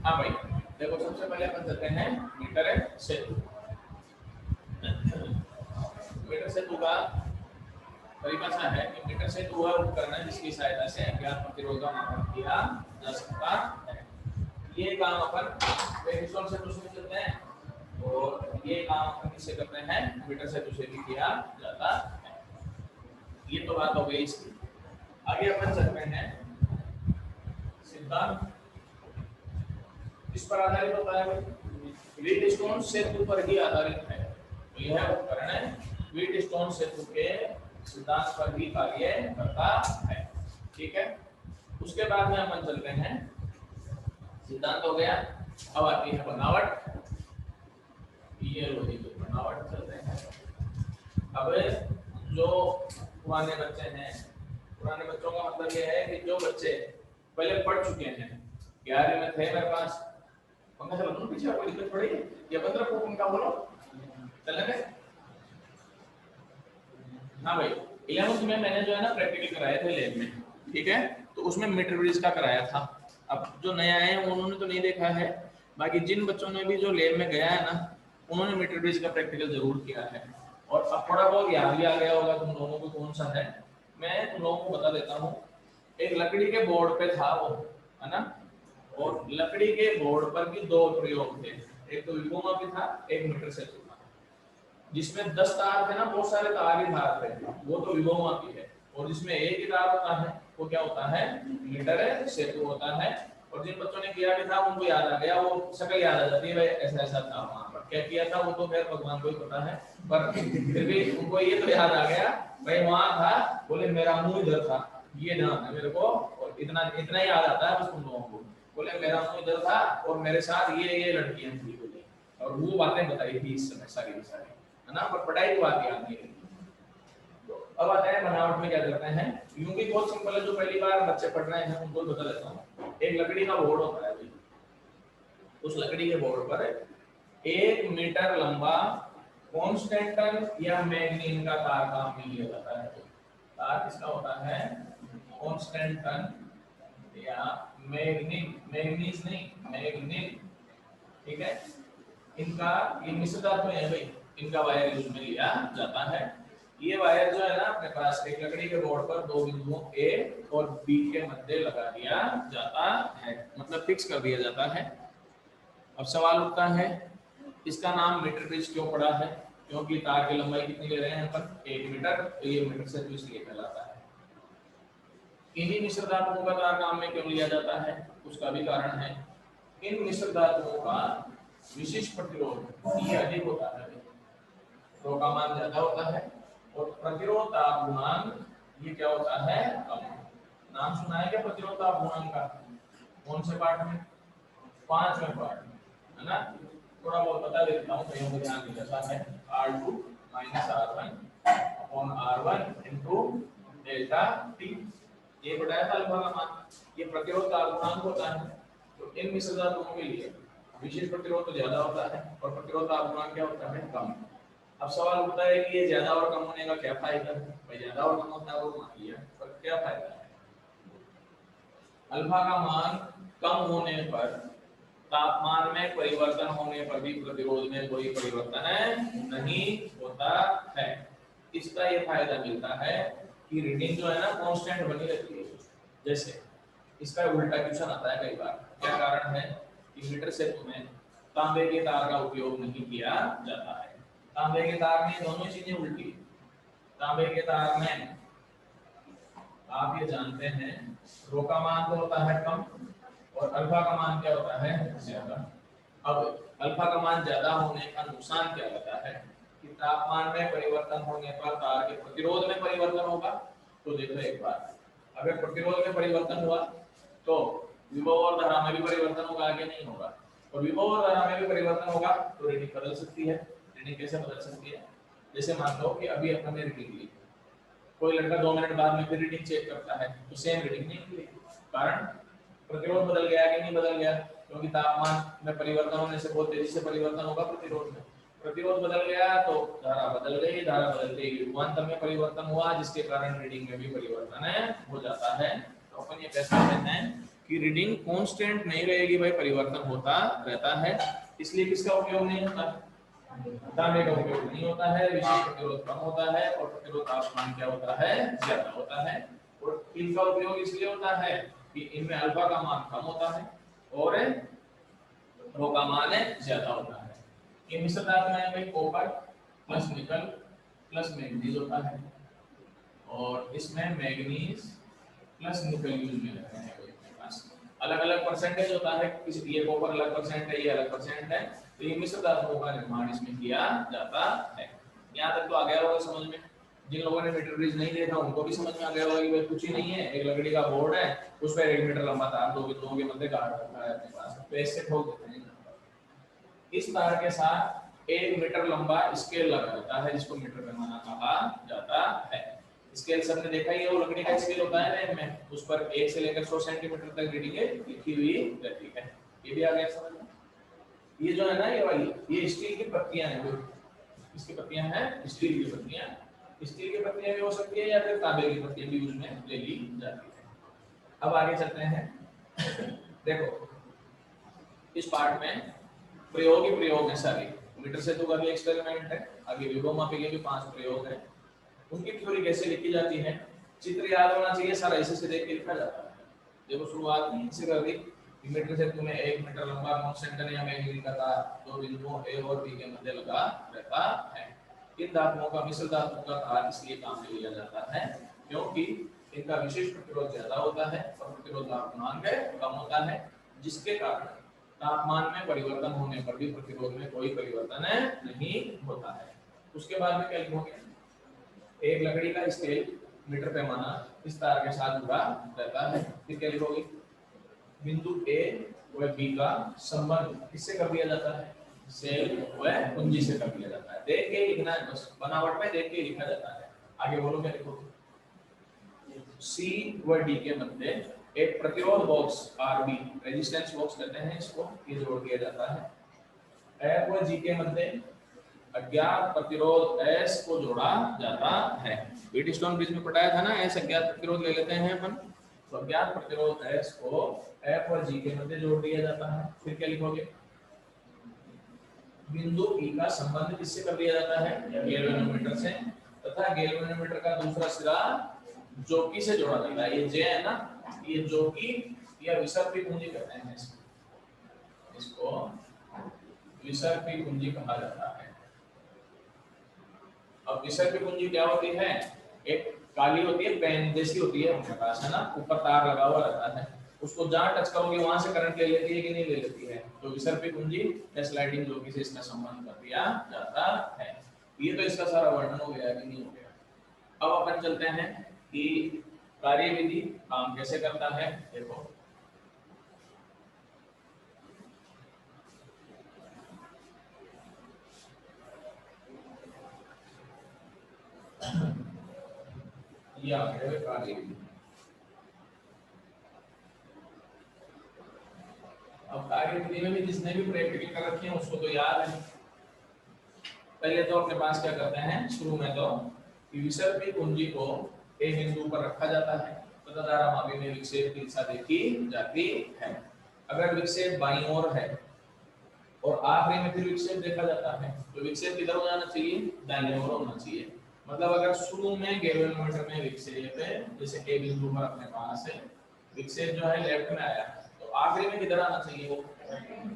हाँ भाई देखो, सबसे पहले अपन चलते हैं मीटर सेतु। मीटर सेतु का परिभाषा है कि मीटर सेतु वह उपकरण है जिसकी सहायता से अज्ञात प्रतिरोध का मापन किया जा सकता है। ये काम अपन पेरिसोल सेतु से चलते हैं और ये काम अपन किससे करते हैं, मीटर सेतु से भी किया जाता है। ये तो बात हो गई इसकी। आगे अपन चलते हैं सिद्धांत। इस पर आधारित होता है व्हीटस्टोन सेतु पर ही आधारित है। तो यह उपकरण है व्हीटस्टोन सेतु के सिद्धांत पर भी कार्य करता है। ठीक है, उसके बाद में अपन चलते हैं, सिद्धांत हो गया, अब आती है बनावट। ये लोहे की बनावट चलते हैं। अब जो पुराने बच्चे हैं, पुराने बच्चों का मतलब ये है कि जो बच्चे पहले पढ़ चुके हैं, 11वीं में थे मेरे पास, पंखा चला दो पीछे, कोई दिक्कत पड़ी या 15 को पंखा बोलो चलने में। हाँ भाई 11th में मैंने जो है ना प्रैक्टिकल कराए थे लैब में, ठीक है, तो उसमें मीटर ब्रिज का कराया था। अब जो नया है उन्होंने तो नहीं देखा है, बाकी जिन बच्चों ने भी जो लैब में गया है ना, उन्होंने मीटर ब्रिज का प्रैक्टिकल जरूर किया है और अब थोड़ा बहुत याद भी आ गया होगा तुम लोगों को कौन सा है। मैं तुम लोगों को बता देता हूँ। एक लकड़ी के बोर्ड पे था वो, है ना, और लकड़ी के बोर्ड पर भी दो प्रयोग थे, एक तो विभोमापी था, एक मीटर सेतु था। जिसमें 10 तार थे ना, बहुत सारे तार ही तार थे, वो तो विभोमापी है, और जिसमें एक ही तार होता है वो क्या होता है, मीटर सेतु होता है। और जिन बच्चों ने किया भी था उनको याद आ गया, वो शक्ल याद आ जाती है, भाई ऐसा ऐसा था वहां पर, क्या किया था वो तो खैर भगवान को ही पता है, पर फिर भी उनको ये तो याद आ गया, भाई वहां था, बोले मेरा मुंह इधर था, ये ध्यान है मेरे को, और इतना इतना ही याद आता है बस तुम लोगों को। बोले मेरा मुंह इधर था और मेरे साथ ये लड़कियां थी, बोले, और वो बातें बताई थी इस समय सारी सारी, है ना, पर पढ़ाई की बात याद नहीं रही। तो अब आता है बनावट में क्या करते हैं, यूं भी बहुत सिंपल है, जो पहली बार बच्चे पढ़ रहे हैं उनको बता देता हूँ। एक लकड़ी का बोर्ड होता है भाई, उस लकड़ी के बोर्ड पर 1 मीटर लंबा कॉन्स्टेंटन या मैग्नीन का तार काम में लिया जाता है। तार किसका होता है, कॉन्स्टेंटन या मैग्नीन, मैग्नीज नहीं मैग्नीन, ठीक है। इनका ये मिश्र धातु है भाई, इनका वायर यूज में लिया जाता है। ये वायर जो है ना अपने पास एक लकड़ी के बोर्ड पर दो बिंदुओं ए और बी के मध्य लगा दिया जाता है, मतलब फिक्स कर दिया जाता है। अब सवाल उठता है इसका नाम मीटर ब्रिज क्यों पड़ा है, क्योंकि तार की लंबाई कितनी ले रहे हैं अपन, 1 मीटर, तो ये मीटर से इसलिए कहलाता है। इन्हीं मिश्र धातुओं का तार काम में क्यों लिया जाता है, उसका भी कारण है। इन मिश्र धातुओं का विशिष्ट प्रतिरोध ये अधिक होता है, तो का मान ज्यादा होता है, और प्रतिरोध ताप गुणांक ये क्या होता है, कम। नाम सुना है क्या प्रतिरोध ताप गुणांक का, कौन से पाठ में, 5वें पाठ में, है ना। थोड़ा बहुत बता देता हूँ, कहीं ध्यान नहीं जाता है। R2 -R1 upon R1 into delta T, ये बताया था अल्फा का मान, ये प्रतिरोध ताप गुणांक होता है। तो इन मिश्र धातुओं के लिए विशेष प्रतिरोध तो ज्यादा होता है और प्रतिरोध ताप गुणांक क्या होता है, कम। अब सवाल उठता है कि ये ज्यादा और कम होने का क्या फायदा है, भाई ज्यादा और कम होता है वो मान लिया, पर क्या फायदा है। अल्फा का मान कम होने पर, तापमान में परिवर्तन होने पर भी प्रतिरोध में कोई परिवर्तन नहीं होता है। इसका ये फायदा मिलता है कि रीडिंग जो है ना कांस्टेंट बनी रहती है। जैसे इसका उल्टा क्वेश्चन आता है कई बार, क्या कारण है कि मीटर सेतु में तांबे के तार का उपयोग नहीं किया जाता है। तांबे के तार में दोनों चीजें उल्टी, तांबे के तार में आप ये जानते हैं रो का मान तो होता है कम और अल्फा का मान क्या होता है, ज्यादा। अब अल्फा का मान ज्यादा होने का नुकसान क्या होता है कि तापमान में परिवर्तन होने पर तार के प्रतिरोध में परिवर्तन होगा। तो देखो एक बार, अगर प्रतिरोध में परिवर्तन हुआ तो विभव और धारा में भी परिवर्तन होगा, आगे नहीं होगा, और विभव और धारा में भी परिवर्तन होगा तो रीडिंग बदल सकती है। रीडिंग कैसे बदल सकती है, जैसे मान लो कि अभी अपने रीडिंग ली, कोई लड़का 2 मिनट बाद में फिर रीडिंग चेक करता है तो सेम रीडिंग नहीं मिलेगी, कारण प्रतिरोध बदल गया कि नहीं बदल गया, क्योंकि तापमान में परिवर्तन होने से बहुत तेजी से परिवर्तन होगा प्रतिरोध में। प्रतिरोध बदल गया तो धारा बदल गई, धारा बदलते ही विभवांतर में परिवर्तन हुआ, जिसके कारण रीडिंग में भी परिवर्तन हो जाता है। तो अपन ये कह सकते हैं कि रीडिंग कांस्टेंट नहीं रहेगी भाई, परिवर्तन होता रहता है। इसलिए किसका उपयोग नहीं होता, तांबे का उपयोग नहीं होता है, विशेष प्रतिरोध कम होता है और प्रतिरोध तापमान क्या होता है, ज्यादा होता है। और इनका उपयोग इसलिए होता है कि इनमें अल्फा का मान कम होता है और रो का मान ज्यादा होता है। ये मिश्र धातु में भाई copper plus nickel plus manganese होता है और इसमें मैग्नीज प्लस निकल यूज में रहते हैं। अलग अलग परसेंटेज होता है, ये कॉपर अलग परसेंट है, ये अलग परसेंट है, तो ये मिश्र धातुओं का निर्माण इसमें किया जाता है। यहाँ तक तो आ गया होगा समझ में। जिन लोगों ने मीटर ब्रिज नहीं देखा उनको भी समझ में आ गया होगा कि भाई कुछ ही नहीं है, एक लकड़ी का बोर्ड है, उस पर 1 मीटर लंबा तार दो बिंदुओं के मध्य गाड़ रखा है अपने पास, तो ऐसे ठोक देते हैं। इस तार के साथ 1 मीटर लंबा स्केल लगा होता है जिसको मीटर पैमाना कहा जाता है। स्केल सबने देखा ही है, वो लकड़ी का स्केल होता है ना में, उस पर 1 से लेकर 100 सेंटीमीटर तक रीडिंग लिखी हुई रहती है। ये भी आ गया समझ में। ये जो है ना ये वाली, ये स्टील की पत्तियां हैं, इसकी पत्तियां हैं स्टील की पत्तियां। स्टील की पत्तियां भी हो सकती है या फिर तांबे की पत्तियां भी उसमें ले ली जाती है। अब आगे चलते हैं। देखो इस पार्ट में प्रयोग ही प्रयोग है सारे। मीटर से तो का भी एक्सपेरिमेंट है, आगे विभवमापी के भी 5 प्रयोग है। उनकी थ्योरी कैसे लिखी जाती है, चित्र याद होना चाहिए, सारा ऐसे से देख के लिखा जाता है। देखो शुरुआत से कर दी, मीटर से तुम्हें 1 मीटर लंबा कांस्टेंट या मैग्नीज का तार दो बिंदुओं ए और बी के मध्य लगा रहता है। इन धातुओं का मिश्र धातुओं का तार इसलिए काम में लिया जाता है क्योंकि इनका विशेष प्रतिरोध ज्यादा होता है और प्रतिरोध तापमान कम होता है, जिसके कारण तापमान में परिवर्तन होने पर भी प्रतिरोध में कोई परिवर्तन नहीं होता है। उसके बाद में क्या लिखोगे, एक लकड़ी का स्केल मीटर पैमाना इस तार के साथ जुड़ा रहता है। फिर क्या लिखोगे, बिंदु ए व बी का संबंध किससे कर दिया जाता है, सेल व कुंजी से कर दिया जाता है। देख के लिखना है, बस बनावट में देख के लिखा जाता है। आगे बोलो क्या लिखोगे, सी व डी के मध्य एक प्रतिरोध बॉक्स आरबी, रेजिस्टेंस बॉक्स कहते हैं इसको, ये जोड़ दिया जाता है। एफ व जी के मध्य अज्ञात प्रतिरोध एस को जोड़ा जाता है। व्हीटस्टोन ब्रिज में पढ़ाया था ना, एस अज्ञात प्रतिरोध ले लेते हैं अपन, तो अज्ञात प्रतिरोध एस को एफ और जी के मध्य जोड़ दिया जाता है। फिर क्या लिखोगे, बिंदु ई का संबंध किससे कर दिया जाता है, गैल्वेनोमीटर से, तथा गैल्वेनोमीटर का दूसरा सिरा जोकी से जोड़ा जाता है। ये जे है ना, ये जोकी या विसर्पी कुंजी कहते हैं इसको विसर्पी कुंजी कहा जाता है। अब विसर्पी कुंजी क्या होती है, एक काली होती है, पेन जैसी होती है अपने पास है ना, ऊपर तार लगा हुआ रहता है, उसको जहां टच करोगे वहां से करंट ले लेती है कि नहीं ले लेती है, तो विसर्पी कुंजी या स्लाइडिंग जोकी से इसका संबंध कर दिया जाता है। ये तो इसका सारा वर्णन हो गया कि नहीं हो गया। अब अपन चलते हैं कि कार्यविधि काम कैसे करता है। देखो ये आ गया कार्यविधि। अब कार्यविधि में भी जिसने भी प्रैक्टिकल कर रखे हैं उसको तो याद है। पहले तो अपने पास क्या करते हैं शुरू में तो विसर्पी कुंजी को एक बिंदु पर रखा जाता है तथा धारामापी में विक्षेप की दिशा देखी जाती है। अगर विक्षेप बाईं ओर है और आखिरी में फिर विक्षेप देखा जाता है तो विक्षेप किधर हो जाना चाहिए, दाहिने ओर होना चाहिए। मतलब अगर शुरू में गैल्वेनोमीटर में विक्षेप है, जैसे ए बिंदु पर अपने पास है विक्षेप जो है लेफ्ट में आया तो आखिरी में किधर आना चाहिए वो,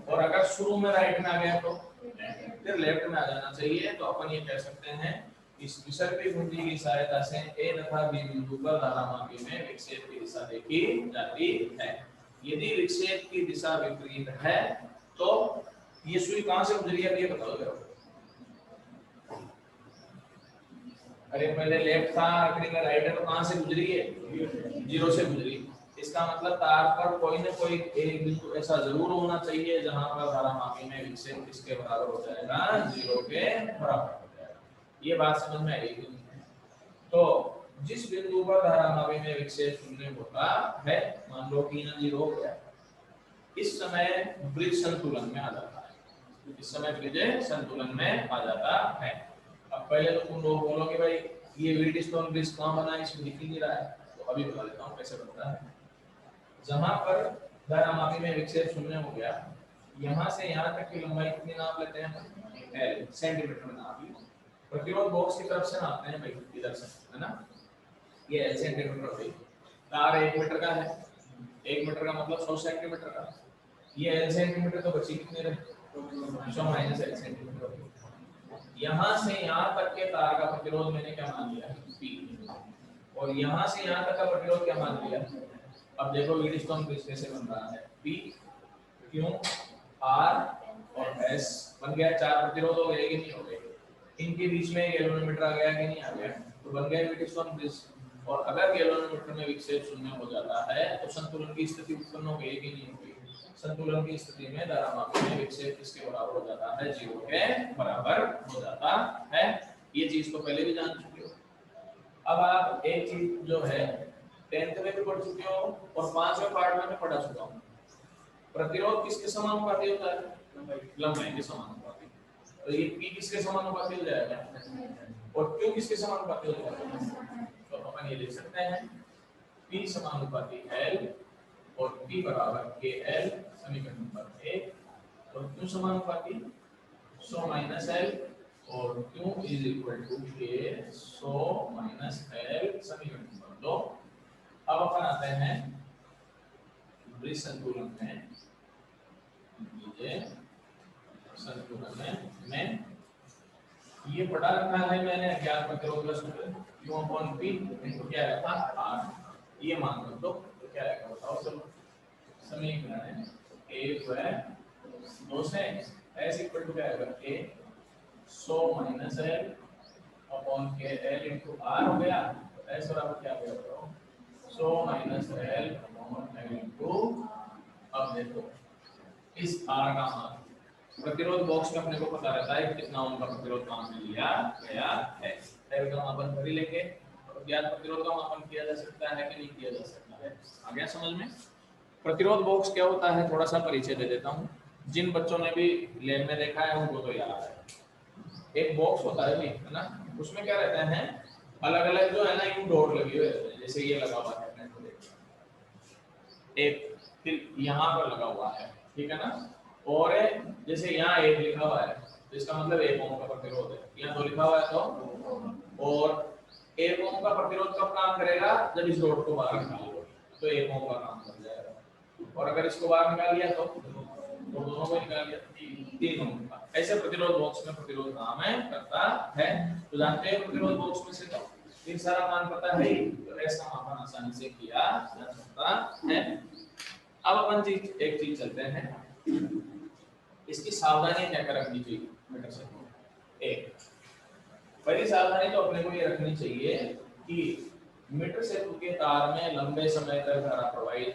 और अगर शुरू में राइट में आ गया तो फिर लेफ्ट में आ जाना चाहिए। तो अपन ये कह सकते हैं इस विसर्पी कुंजी की सहायता से ए तथा बी बिंदु पर धारामापी में विक्षेप की दिशा देखी जाती है। यदि विक्षेप की दिशा विपरीत है तो ये सुई कहां से गुजरी है ये बताओ जरा। अरे पहले लेफ्ट था आखिरी में राइट है तो कहां से गुजरी है, 0 से गुजरी। इसका मतलब तार पर कोई ना कोई एक बिंदु ऐसा जरूर होना चाहिए जहां पर धारामापी में विक्षेप किसके बराबर हो जाएगा, 0 के बराबर हो जाएगा। ये बात समझ में आई। तो जिस बिंदु पर धारामापी में विक्षेप शून्य होता है, मान लो कि 0 हो गया, इस समय ब्रिज संतुलन में आ जाता है। इस समय ब्रिज संतुलन में आ जाता है। अब पहले तो तुम लोग बोलोगे भाई ये व्हीटस्टोन ब्रिज कहां बना है, इसमें दिख ही नहीं रहा है, तो अभी बता देता हूं कैसे बनता है। जहां पर धारामापी में विक्षेप शून्य हो गया, यहां से यहां तक की लंबाई कितनी नाप लेते हैं? एल सेंटीमीटर में नाप ली। प्रतिरोध बॉक्स की तरफ से नापते हैं भाई, इधर से, है ना? ये एल सेंटीमीटर हो गई। तार 1 मीटर का है, 1 मीटर का मतलब 100 सेंटीमीटर का। ये एल सेंटीमीटर तो बची कितने रहे? 100 माइनस एल सेंटीमीटर हो गई। यहाँ से यहाँ तक के तार का प्रतिरोध मैंने क्या मान लिया? पी। और यहाँ से यहाँ तक का प्रतिरोध क्या मान लिया? अब देखो व्हीटस्टोन ब्रिज कैसे बन रहा है। पी क्यू आर और एस बन गया। 4 प्रतिरोध हो गए कि नहीं हो गए? इनके बीच में गैल्वेनोमीटर आ गया कि नहीं आ गया? तो बन गया व्हीटस्टोन ब्रिज। और अगर गैल्वेनोमीटर में विक्षेप शून्य हो जाता है तो संतुलन की स्थिति उत्पन्न हो गई कि नहीं हो गई? संतुलन की स्थिति में धारामापी में विक्षेप किसके बराबर हो जाता है? 0 के बराबर हो जाता है। ये चीज तो पहले भी जान चुके हो। अब आप एक चीज जो है 10th में भी पढ़ चुके हो और 5वें पार्ट में मैं पढ़ा चुका हूँ। प्रतिरोध किसके समानुपाती होता है? लंबाई के समानुपाती। तो ये P किसके समानुपाती हो जाएगा? और Q किसके समानुपाती हो जाएगा? तो अपन ये लिख सकते हैं P समानुपाती L और P बराबर KL समीकरण नंबर 1 और Q समानुपाती 100 माइनस L और Q is equal to K 100 minus L समीकरण नंबर 2। अब अपन आते हैं ब्रिज संतुलन में। ये संतुलन में ये पढ़ा रखा है मैंने अज्ञात प्रतिरोध का सूत्र Q अपॉन P इनको क्या रखा? R। ये मान लो तो क्या आएगा बताओ चलो। समीकरण है A स्क्वायर 2 से S इक्वल टू क्या आएगा? A 100 माइनस L अपॉन के L इनटू R हो गया। S बराबर क्या आ गया बताओ? 100 minus L upon L into. अब देखो इस R का मान प्रतिरोध बॉक्स में अपने को पता रहता है कितना ओम का प्रतिरोध काम में लिया गया है। L का मापन कर ही लेंगे। और ज्ञात प्रतिरोध का मापन किया जा सकता है कि नहीं किया जा सकता है? आ गया समझ में? प्रतिरोध बॉक्स क्या होता है थोड़ा सा परिचय दे देता हूँ। जिन बच्चों ने भी लैब में देखा है उनको तो याद है। एक बॉक्स होता है भी, है ना? उसमें क्या रहता है? अलग अलग जो है ना इन डॉट लगे हुए रहते हैं। जैसे ये लगा हुआ है, एक फिर यहाँ पर लगा हुआ है, ठीक है ना? और जैसे यहाँ 1 लिखा हुआ है तो इसका मतलब 1 ओम का प्रतिरोध है। यहाँ 2 लिखा हुआ है तो, और 1 ओम का प्रतिरोध कब काम करेगा? जब इस डॉट को बाहर निकालोगे तो 1 ओम का काम कर जाएगा। और अगर इसको बाहर निकाल लिया तो दोनों को निकाल लिया 3 ओम का। ऐसे प्रतिरोध बॉक्स में प्रतिरोध काम है करता है। तो जानते हैं प्रतिरोध बॉक्स में से तो इन सारा मान पता है तो एस का मापन आसानी से किया जा सकता है। अब अपन एक चीज चलते हैं, इसकी सावधानी क्या कर रखनी चाहिए मीटर से? एक पहली सावधानी तो अपने को ये रखनी चाहिए कि मीटर से के तार में लंबे समय तक धारा प्रवाहित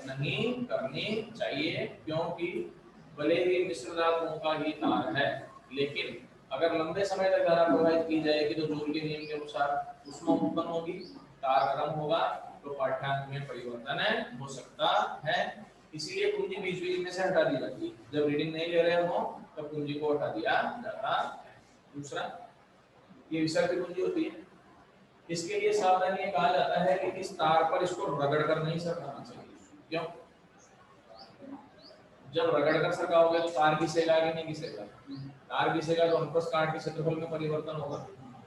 नहीं करनी चाहिए, क्योंकि भले ही मिश्र धातुओं का ही तार है लेकिन अगर लंबे समय तक धारा प्रवाहित की जाएगी तो जूल के नियम के अनुसार ऊष्मा उत्पन्न होगी, तार गर्म होगा तो पाठ्यांक में परिवर्तन हो सकता है। इसीलिए कुंजी बीच बीच में से हटा दी जाती है। जब रीडिंग नहीं ले रहे हो तब कुंजी को हटा दिया जाता है। दूसरा ये विसर्ग कुंजी होती है, इसके लिए सावधानी कहा जाता है कि इस तार पर इसको रगड़ कर नहीं सरकाना चाहिए। क्यों? जब रगड़ कर सरकाओगे तो तार घिसेगा कि नहीं घिसेगा? तार घिसेगा तो अनुप्रस्थ काट के क्षेत्रफल में परिवर्तन होगा,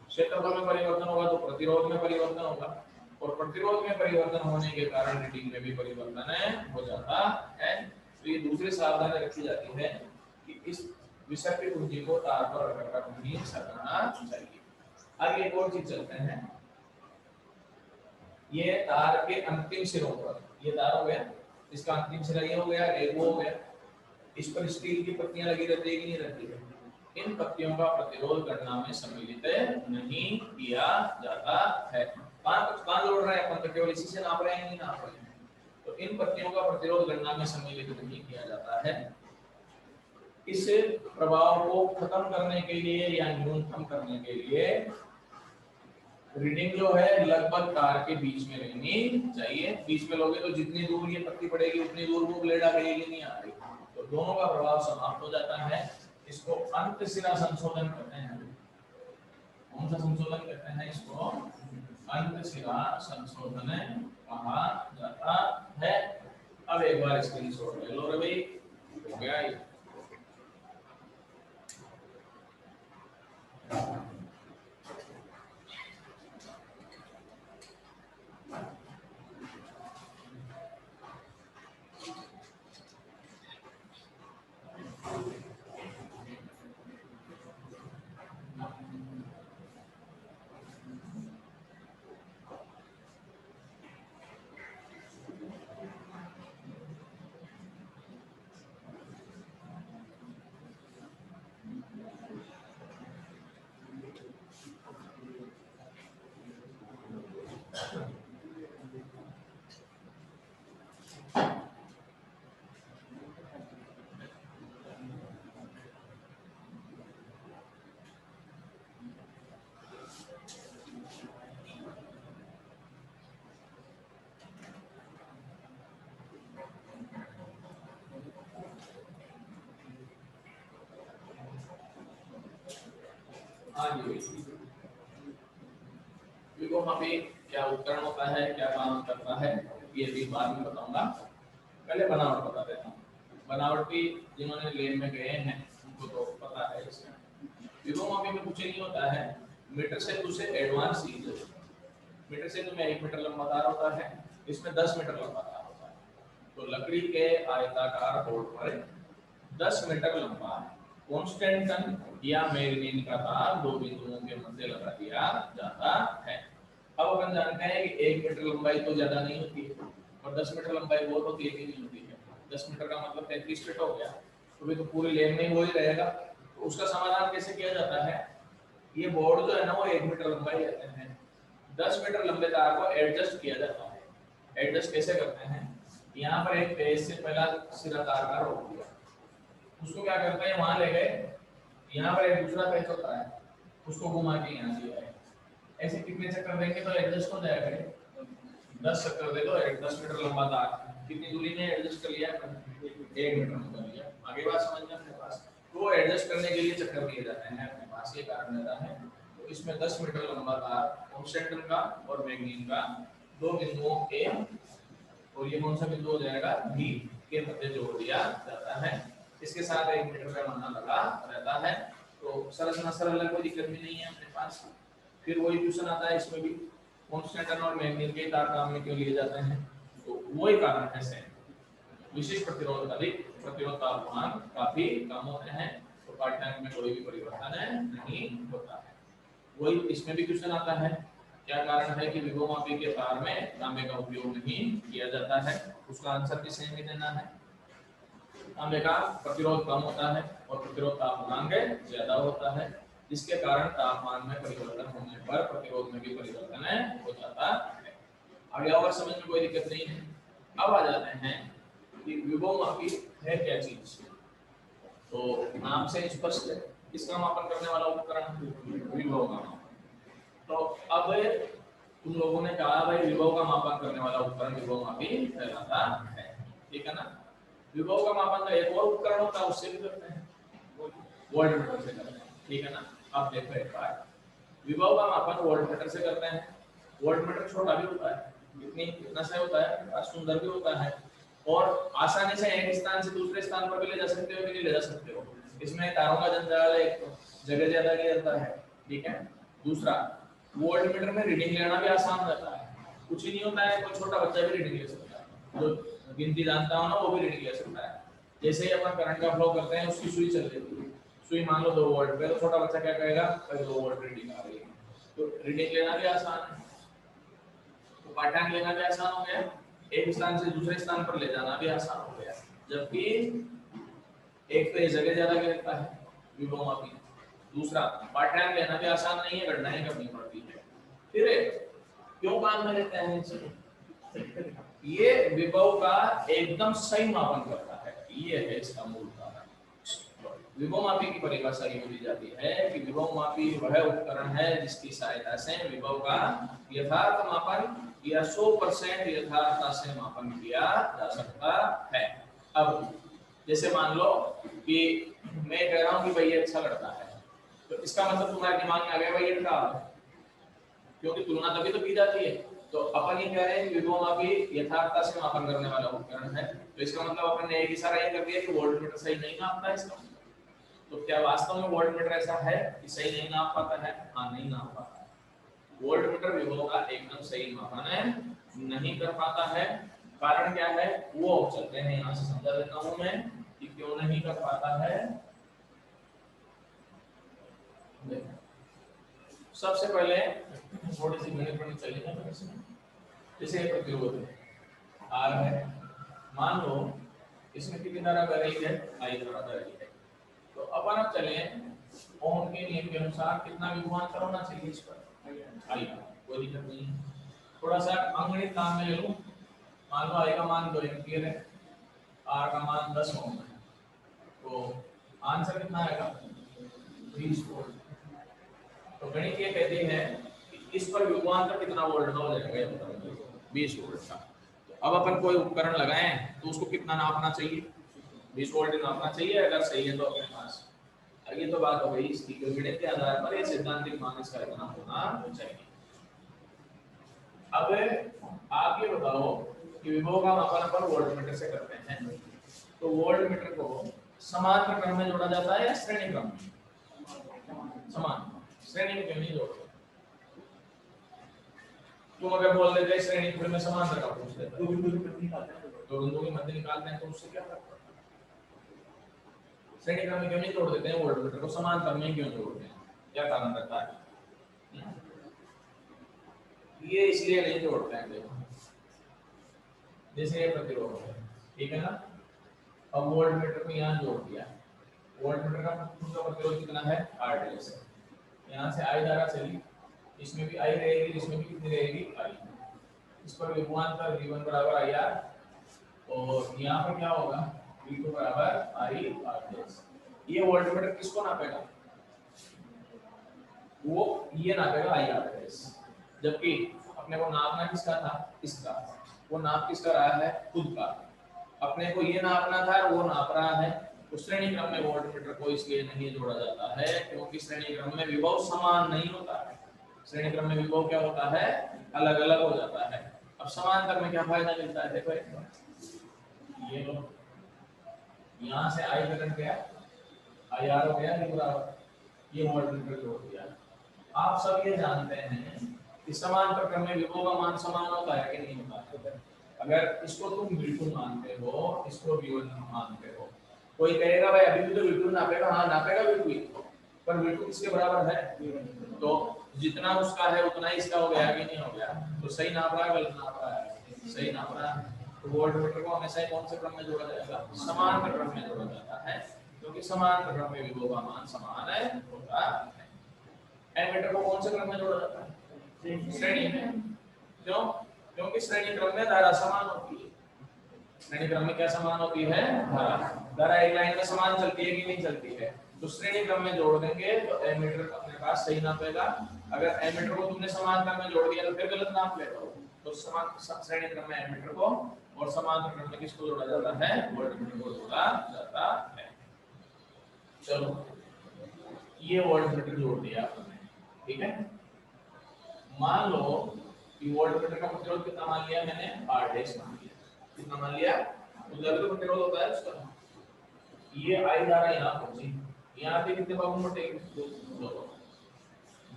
क्षेत्रफल में परिवर्तन होगा तो प्रतिरोध में परिवर्तन होगा, और प्रतिरोध में परिवर्तन होने के कारण रीडिंग में भी परिवर्तन हो जाता है। तो ये दूसरी सावधानी रखी जाती है कि इस विसर्ग कुंजी को तार पर रगड़ कर नहीं सरकाना चाहिए। आगे एक और चीज चलते हैं, ये तार के अंतिम सिरों पर, ये तार हो गया, इसका अंतिम सिरा ये हो गया, एक वो हो गया, इस पर स्टील की पत्तियां लगी रहती है कि नहीं रहती है? इन पत्तियों का प्रतिरोध गणना में सम्मिलित नहीं किया जाता है। कहां जोड़ रहे हैं अपन? तो केवल इसी से नाप रहे हैं, नहीं नाप रहे हैं। तो इन पत्तियों का प्रतिरोध गणना में सम्मिलित नहीं किया जाता है। इस प्रभाव को खत्म करने के लिए या न्यूनतम करने के लिए रीडिंग जो है लगभग तार के बीच में रहनी चाहिए। बीच में लोगे तो जितनी दूर ये पत्ती पड़ेगी उतनी दूर वो ब्लेड आ गई नहीं आ रही, तो दोनों का प्रभाव समाप्त हो जाता है। इसको अंत सिरा संशोधन कहते हैं। कौन सा संशोधन कहते हैं? इसको अंत सिरा संशोधन कहा जाता है। का स्क्रीनशॉट ले लो रे भाई, हो गया ये। हाँ जी, विभोमापी क्या उपकरण होता है, क्या काम करता है, ये भी बाद में बताऊंगा। पहले बनावट बता देता हूँ। बनावट भी जिन्होंने लेन में गए हैं उनको तो पता है। इसमें विभोमापी में कुछ नहीं होता है, मीटर से दूसरे एडवांस चीज है। मीटर से तुम्हें 1 मीटर लंबा तार होता है, इसमें 10 मीटर लंबा तार होता है। तो लकड़ी के आयताकार बोर्ड पर 10 मीटर लंबा कांस्टेंट टन या मैग्नीन का तार दो बिंदुओं के मध्य लगा दिया जाता है। अब अपन जानते हैं कि 1 मीटर लंबाई तो ज्यादा नहीं होती है और 10 मीटर लंबाई बहुत होती है, नहीं होती है। 10 मीटर का मतलब 33 फीट हो गया, तो भी तो पूरी लेन में वो ही रहेगा। तो उसका समाधान कैसे किया जाता है? ये बोर्ड जो है ना वो 1 मीटर लंबाई रहते हैं, 10 मीटर लंबे तार को एडजस्ट किया जाता है। एडजस्ट कैसे करते हैं? यहाँ पर एक पेज से पहला सिरा तार का रोक दिया, उसको क्या करते हैं वहां ले गए, यहाँ पर एक दूसरा पेज होता है उसको घुमा के यहाँ दिया है। ऐसे कितने चक्कर देंगे तो एडजस्ट हो जाएगा? 10 चक्कर दे दो, 10 मीटर लंबा तार कितनी दूरी में एडजस्ट कर लिया? 1 मीटर में कर लिया। आगे बात समझ में अपने पास, तो एडजस्ट करने के लिए चक्कर दिए जाते हैं अपने पास, ये कारण रहता है। तो इसमें 10 मीटर लंबा तार कांस्टेंट का और मैग्नीन का दो बिंदुओं के, और ये कौन सा बिंदु हो जाएगा? बी के मध्य जोड़ दिया जाता है। इसके साथ 1 मीटर का बंधा लगा रहता है। तो सरल सरल है, कोई दिक्कत भी नहीं है अपने पास। फिर वही क्वेश्चन आता है इसमें भी, कांस्टेंट टन और मैग्नीन के तार काम में क्यों लिए जाते हैं? तो वही कारण है सेम। विशेष प्रतिरोध अधिक, प्रतिरोध तापमान काफी कम होते हैं, तो पाठ्यांक में कोई भी परिवर्तन नहीं होता है। वही इसमें भी क्वेश्चन आता है, क्या कारण है कि विभवमापी के तार में तांबे का उपयोग नहीं किया जाता है? उसका आंसर भी सेम ही देना है। तांबे का प्रतिरोध कम होता है और प्रतिरोध तापमान ज्यादा होता है, जिसके कारण तापमान में परिवर्तन होने पर प्रतिरोध में भी परिवर्तन हो जाता है। आगे और समझ में कोई दिक्कत नहीं है। अब आ जाते हैं कि विभवमापी है क्या चीज। तो नाम से स्पष्ट है, इसका मापन करने वाला उपकरण विभव का। तो अब तुम लोगों ने कहा भाई विभव का मापन करने वाला उपकरण विभवमापी कहलाता है, ठीक है ना। विभव का मापन का एक और उपकरण होता है, उससे भी करते हैं, वोल्टमीटर से करते हैं, ठीक है ना। अब देखो एक बार, विभव का मापन वोल्टमीटर से करते हैं। वोल्टमीटर छोटा भी होता है, इतना सा होता है, सुंदर भी होता है, और आसानी से एक स्थान से दूसरे स्थान पर भी ले जा सकते हो, भी ले जा सकते हो। इसमें तारों का जंजाल है, एक तो जगह ज्यादा घेरता है, ठीक है। दूसरा, वोल्टमीटर में रीडिंग लेना भी आसान रहता है, कुछ ही नहीं होता है, कोई छोटा बच्चा भी रीडिंग ले सकता है, जो गिनती जानता हो ना वो भी रीडिंग ले सकता है। जैसे ही अपन करंट का फ्लो करते हैं, उसकी सुई चल रही है, सुई मान लो 2 वोल्ट पे, तो छोटा बच्चा क्या कहेगा, 2 वोल्ट रीडिंग आ रही है। तो रीडिंग लेना भी आसान है, तो पाठ्यांक लेना भी आसान हो गया, एक स्थान से दूसरे स्थान पर ले जाना भी आसान हो गया। जबकि एक तो ये जगह ज्यादा घेरता है विभवमापी, दूसरा पाठ्यांक लेना भी आसान नहीं है, गणनाएं करनी पड़ती है। फिर क्यों काम में लेते हैं? ये विभव का एकदम सही मापन करता है, ये है इसका मूल कारण। विभवमापी की परिभाषा ये दी जाती है कि विभवमापी वह उपकरण है जिसकी सहायता से विभव का यथार्थ मापन या 100% यथार्थता से मापन किया जा सकता है। अब जैसे मान लो कि मैं कह रहा हूँ कि भाई ये अच्छा लड़का है, तो इसका मतलब तुम्हारे दिमाग में आ गया भाई ये खराब है, क्योंकि तुलना तभी तो की जाती है। तो अपन ये कह रहे हैं कि विभव मापी यथार्थता से मापन करने वाला उपकरण है, तो इसका मतलब अपन ने एक इशारा ये कर दिया कि वोल्टमीटर सही नहीं नापता है इसका। तो क्या वास्तव में वोल्टमीटर ऐसा है कि सही नहीं नाप पाता है? हाँ, नहीं नाप पाता है। वोल्टमीटर विभव का एकदम सही मापन नहीं कर पाता है। कारण क्या है वो चलते हैं यहाँ से समझा देता हूँ मैं कि क्यों नहीं कर पाता है। सबसे पहले थोड़ी सी गणित पढ़नी चाहिए। जैसे ये प्रतिरोध है आर है, मान लो इसमें कितनी धारा बह रही है? आई धारा बह रही है। तो अपन अब चले ओम के नियम के अनुसार कितना विभवांतर होना चाहिए इस पर? आई। कोई दिक्कत नहीं है। थोड़ा सा अंगणित काम में ले लूं। मान लो आई का मान 2 एम्पीयर है, आर का मान 10 ओम है, तो आंसर कितना आएगा? 20 वोल्ट। तो गणित ये कहती है कि इस पर विभवांतर कितना वोल्ट का हो जाएगा? 20 वोल्ट का। तो अब अपन कोई उपकरण लगाएं तो उसको कितना नापना चाहिए? 20 वोल्ट नापना चाहिए। अगर सही है तो अपने पास। अब ये तो बात हो गई इसकी गणित के आधार पर, ये सैद्धांतिक मान इसका इतना होना चाहिए। अब आप ये बताओ कि विभव का मापन अपन वोल्टमीटर से करते हैं, तो वोल्टमीटर को समांतर क्रम में जोड़ा जाता है या श्रेणी क्रम में? समान। श्रेणी में क्यों नहीं जोड़ते? तुम अगर बोल देते श्रेणी क्रम में समांतर का पूछ लेते तो बिंदु की मध्य निकालते हैं, तो उससे क्या फर्क पड़ता है? श्रेणी क्रम में क्यों नहीं जोड़ देते हैं वोल्टमीटर को, समांतर में क्यों जोड़ते हैं? क्या कारण रहता है? ये इसलिए नहीं जोड़ते हैं। देखो जैसे ये प्रतिरोध है, ठीक है ना, अब वोल्टमीटर को यहाँ जोड़ दिया। वोल्टमीटर का प्रतिरोध कितना है? 8 है। यहाँ से आई धारा चली, इसमें भी आई रहेगी, इसमें भी कितनी रहेगी? आई। इस पर विभवांतर V1 बराबर IR, और यहाँ पर क्या होगा? V2 बराबर IR। ये वोल्टमीटर किसको नापेगा? वो ये नापेगा IR, जबकि अपने को नापना किसका था? इसका। वो नाप किसका रहा है? खुद का। अपने को ये नापना था, वो नाप रहा है। तो श्रेणी क्रम में वोल्टमीटर को इसलिए नहीं जोड़ा जाता है क्योंकि श्रेणी क्रम में विभव समान नहीं होता है। श्रेणी क्रम में विभव क्या होता है? अलग अलग हो जाता है। अब समांतर में क्या फायदा मिलता है? देखो ये लो, यहाँ से आई करंट गया, IR हो गया, बराबर ये वोल्टमीटर जोड़ दिया। आप सब ये जानते हैं कि समांतर क्रम में विभव का मान समान होता है कि नहीं होता है? अगर इसको तुम V2 मानते हो, इसको V1 मानते हो, कोई कहेगा भाई अभी भी तो V2 नापेगा। हाँ नापेगा V2, पर V2 किसके बराबर है? तो जितना उसका है उतना ही इसका हो गया कि नहीं हो गया? तो सही नाप रहा है, गलत नाप रहा है? सही नाप रहा है। तो वोल्टमीटर को हमेशा कौन से क्रम में जोड़ा जाएगा? समांतर क्रम में जोड़ा जाता है, क्योंकि समांतर क्रम में विभव का मान समान है होता है। एमीटर को कौन से क्रम में जोड़ा जाता है? श्रेणी में। क्यों? क्योंकि श्रेणी क्रम में धारा समान होती है। श्रेणी क्रम में क्या समान होती है? धारा एक लाइन में समान चलती है कि नहीं चलती है? तो श्रेणी क्रम में जोड़ देंगे तो एमीटर अपने पास सही नापेगा। अगर एमीटर को तुमने समांतर में जोड़ दिया तो फिर गलत नाप लेगा। तो समान श्रेणी क्रम में एमीटर को और समांतर क्रम में किसको जोड़ा जाता है? वोल्टमीटर को जोड़ा जाता है। चलो ये वोल्टमीटर जोड़ दिया आपने, ठीक है। मान लो कि वोल्टमीटर का प्रतिरोध कितना मान लिया मैंने? 8 मान लिया। कितना मान लिया? उधर तो प्रतिरोध होता है उसका। ये आई धारा यहाँ पहुंची, यहाँ पे कितने बाबू मोटेगी? 2।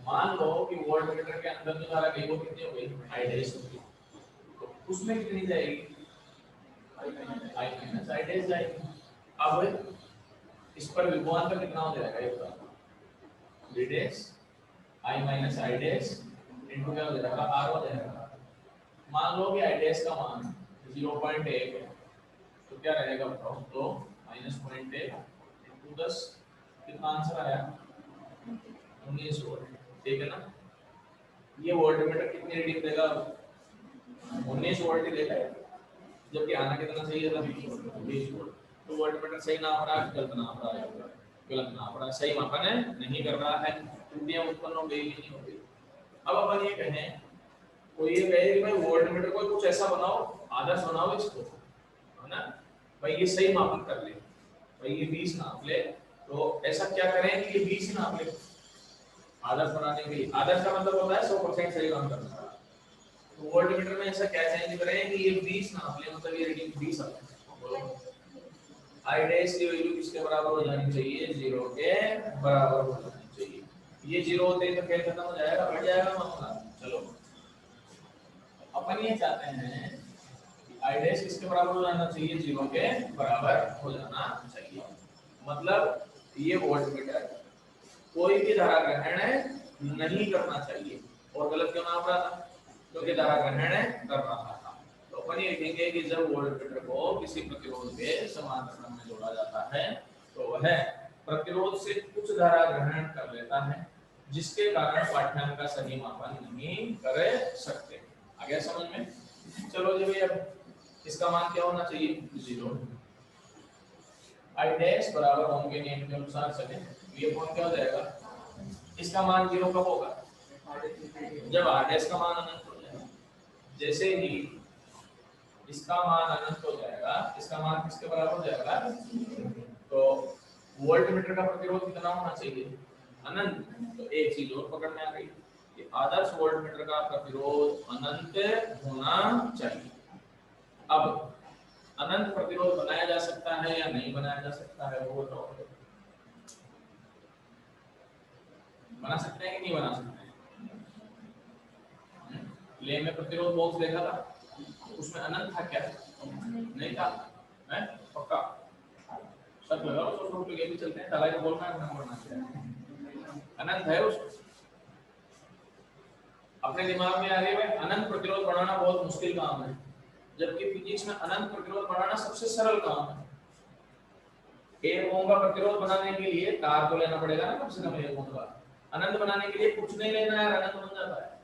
मान लो कि वोल्टमीटर के अंदर जो धारा गई वो कितनी हो गई? आई डैश हो गई। तो उसमें कितनी जाएगी? आई माइनस आई डैश जाएगी। अब इस पर विभवांतर कितना हो जाएगा? ये बताओ। D dash I minus I dash into क्या हो जाएगा? आर हो जाएगा। मान लो कि आई डैश का मान 0.1 है, तो क्या रहेगा बताओ? तो -0.1 इनटू 10, कितना आंसर आया? 19 वोल्ट, ठीक है ना। ये वोल्टमीटर कितनी रीडिंग देगा? 19 वोल्ट ही देगा, जबकि आना कितना चाहिए था? 20 वोल्ट। तो वोल्टमीटर सही नाप रहा है, गलत नाप रहा है? गलत नाप रहा है। सही मापन है नहीं कर रहा है, त्रुटियां उत्पन्न हो गई नहीं हो गई। अब अपन ये कहें, तो ये कहे कि भाई वोल्टमीटर को कुछ ऐसा बनाओ, आदर्श बनाओ इसको, है ना भाई, ये सही मापन कर ले भाई, ये 20 नाप ले। तो ऐसा क्या करें कि ये 20 नाप ले आदर्श बनाने के लिए। आदर्श का मतलब होता है 100% सही काम करना। तो वोल्टमीटर में ऐसा क्या चेंज करें कि ये 20 नाप ले, मतलब ये रीडिंग 20 आता है। आई डैश की वैल्यू किसके बराबर हो जानी चाहिए, 0 के बराबर हो जानी चाहिए। ये 0 होते ही तो खेल खत्म हो जाएगा, बढ़ जाएगा मामला। चलो अपन ये चाहते हैं कि आई डैश किसके बराबर हो जाना चाहिए, 0 के बराबर हो जाना चाहिए। मतलब ये वोल्टमीटर कोई भी धारा ग्रहण नहीं करना चाहिए। और गलत क्यों नाम रहा था, क्योंकि धारा ग्रहण कर रहा था। तो अपन ये लिखेंगे कि जब वोल्टमीटर को किसी प्रतिरोध के समांतर क्रम में जोड़ा जाता है तो वह प्रतिरोध से कुछ धारा ग्रहण कर लेता है, जिसके कारण पाठ्यांक का सही मापन नहीं कर सकते। आ गया समझ में? चलो जी भाई, अब इसका मान क्या होना चाहिए, 0। आई डैश बराबर ओम के नियम के अनुसार चले, ये कौन क्या हो जाएगा, इसका मान 0 कब होगा, जब आर डैश का मान अनंत हो जाएगा। जैसे ही इसका मान अनंत हो जाएगा, इसका मान किसके बराबर हो जाएगा, तो वोल्टमीटर का प्रतिरोध कितना होना चाहिए, अनंत। तो एक चीज और पकड़ में आ गई कि आदर्श वोल्टमीटर का प्रतिरोध अनंत होना चाहिए। अब अनंत प्रतिरोध बनाया जा सकता है या नहीं बनाया जा सकता है, वो बताओ। बना सकते हैं कि नहीं बना सकते हैं? ले में प्रतिरोध बॉक्स देखा था, उसमें अनंत था क्या, नहीं था, है पक्का सब लगाओ, तो लोग ये भी चलते हैं ढलाई को बोलना है ना बोलना चाहिए, अनंत है उसमें। अपने दिमाग में आ रही है अनंत प्रतिरोध बनाना बहुत मुश्किल काम है, जबकि फिजिक्स में अनंत प्रतिरोध बनाना सबसे सरल काम है। 1 ओम का प्रतिरोध बनाने के लिए तार तो लेना पड़ेगा ना, कम से कम 1 ओम का। अनंत बनाने के लिए कुछ नहीं लेना है, अनंत बन जाता है।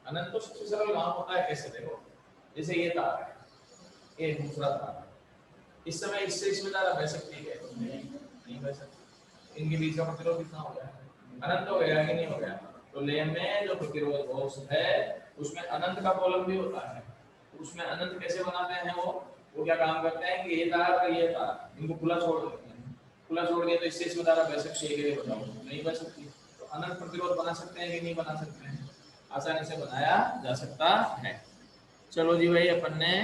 अनंत तो सबसे सरल काम होता है। कैसे देखो, जैसे ये तार है, ये दूसरा तार, इस समय इससे इसमें तार बह सकती है, नहीं बह सकती। इनके बीच का प्रतिरोध कितना हो गया, अनंत हो गया कि नहीं हो गया। तो ले में जो प्रतिरोध बॉक्स है उसमें अनंत का कॉलम भी होता है। उसमें अनंत कैसे बनाते हैं, वो क्या काम करते हैं कि ये तार और ये तार इनको खुला छोड़ देते हैं। खुला छोड़ दिया तो इससे इसमें तार बह सकती है, ये बताओ नहीं बह सकती। तो अनंत प्रतिरोध बना सकते हैं कि नहीं बना सकते हैं, आसानी से बनाया जा सकता है। चलो जी भाई, अपन ने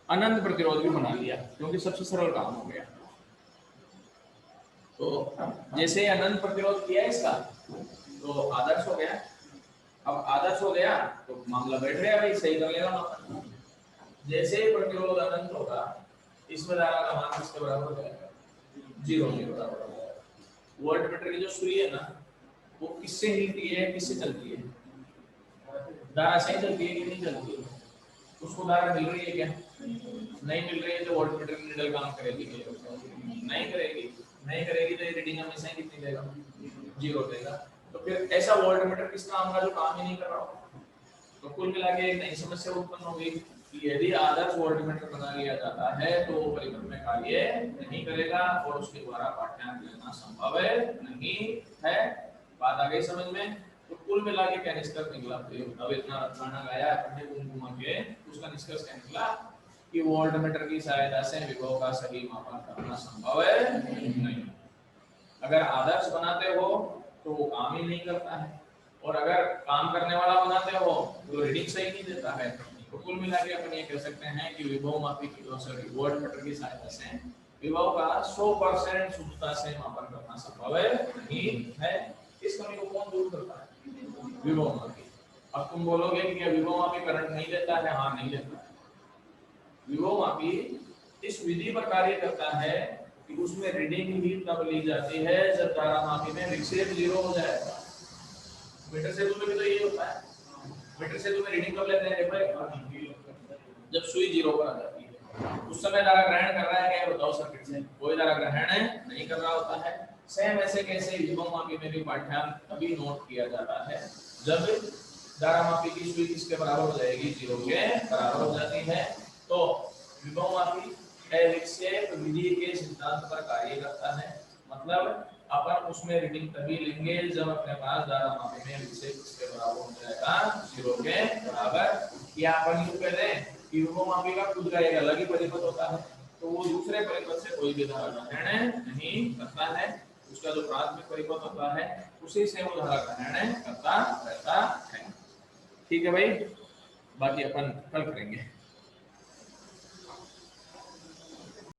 अनंत प्रतिरोध भी बना लिया क्योंकि सबसे सरल काम हो गया। तो जैसे अनंत प्रतिरोध किया इसका तो आदर्श हो गया। अब आदर्श हो गया तो मामला बैठ गया भाई, सही कर लेगा मामला। जैसे ही प्रतिरोध अनंत होगा, इसमें धारा का मान किसके बराबर हो जाएगा, 0 के बराबर हो जाएगा। वोल्टमीटर की जो सुई है ना, वो किससे हिलती है, किससे चलती है, धारा से चलती है कि नहीं चलती है। उसको धारा मिल रही है क्या, नहीं मिल रही है, तो वोल्टमीटर की नीडल काम करेगी, नहीं करेगी। नहीं करेगी तो ये रीडिंग हमेशा ही कितनी देगा, 0 देगा। तो फिर ऐसा वोल्टमीटर किस काम का जो काम ही नहीं कर रहा हो। तो कुल मिला के एक नई समस्या उत्पन्न हो गई कि यदि आदर्श वोल्टमीटर बना लिया जाता है तो वो परिपथ में कार्य नहीं करेगा और उसके द्वारा पाठ्यांक लेना संभव नहीं है। बात आ गई समझ में? तो कुल मिला के क्या निष्कर्ष निकला, अब इतना रटना गाया अपने घुमा के, उसका निष्कर्ष क्या निकला कि वोल्टमीटर की सहायता से विभव का सही मापन करना संभव नहीं। अगर आदर्श बनाते हो तो वो काम ही नहीं करता है, और अगर काम करने वाला बनाते हो तो रीडिंग सही नहीं देता है। तो कुल मिला के अपन ये कह सकते हैं कि विभव मापी की वोल्टमीटर की सहायता से विभव का 100% शुद्धता से मापन करना संभव नहीं है। इस कमी को कौन दूर करता है, विभव मापी। अब तुम बोलोगे कि विभव मापी करंट नहीं देता है, हाँ नहीं देता है। विभव मापी इस विधि पर कार्य करता है कि उसमें रीडिंग ही तब ली जाती है जब धारा मापी में विक्षेप 0 हो जाएगा। मीटर से दूर में भी तो यही होता है, मीटर से दूर में रीडिंग कब लेते हैं, जब सुई 0 पर आ जाती है। उस समय धारा ग्रहण कर रहा है क्या, बताओ सर्किट से, कोई धारा ग्रहण नहीं कर रहा होता है। सेम ऐसे कैसे विभव मापी में भी पाठ्यांक तभी नोट किया जाता है जब धारा मापी की सुई किसके बराबर हो जाएगी, 0 के बराबर हो जाती है। तो विभव मापी विक्षेप विधि के सिद्धांत पर कार्य करता है। मतलब अपन उसमें रीडिंग तभी लेंगे जब अपने पास धारा मापी में विक्षेप किसके बराबर हो जाएगा, 0 के बराबर। या अपन यूं कह दें कि विभव मापी का खुद का एक अलग ही परिपथ होता है, तो वो दूसरे परिपथ से कोई भी धारा ग्रहण नहीं करता है। उसका जो प्राथमिक परिपथ होता है उसी से वो धारा ग्रहण करता रहता है। ठीक है भाई, बाकी अपन कल करेंगे।